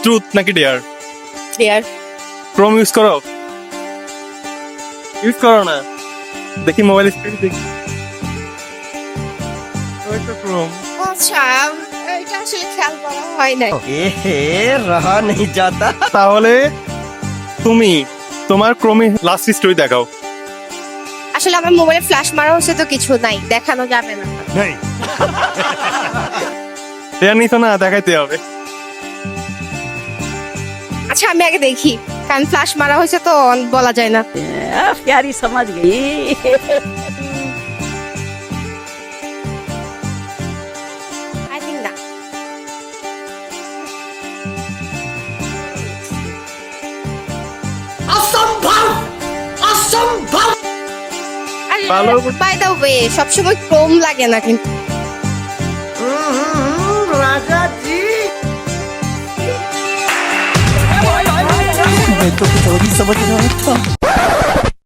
Truth নাকি dare? Dare. Chrome use করো? Use করো না? দেখি মোবাইল স্ক্রিন দেখি। ওই তো ক্রোম। আচ্ছা, এটা আসলে খেয়াল করা হয় নাই। रहा नहीं जाता। তাহলে তুমি তোমার ক্রোমে লাস্ট স্টোরি দেখাও। আসলে আমার মোবাইলে ফ্ল্যাশ মারা হচ্ছে তো কিছু নাই, দেখানো যাবে না। ডেয়ার নিতো না, দেখাইতে হবে। আচ্ছা আমি আগে দেখি, কারণ ফ্ল্যাশ মারা হয়েছে তো বলা যায় না। प्यारी समझ गई। I think না। ভালো। বাই দ্য ওয়ে, সবসময় ক্রোম লাগে না কিন্তু। राजा जी। मैं तो कुछ और ही समझ रहा था।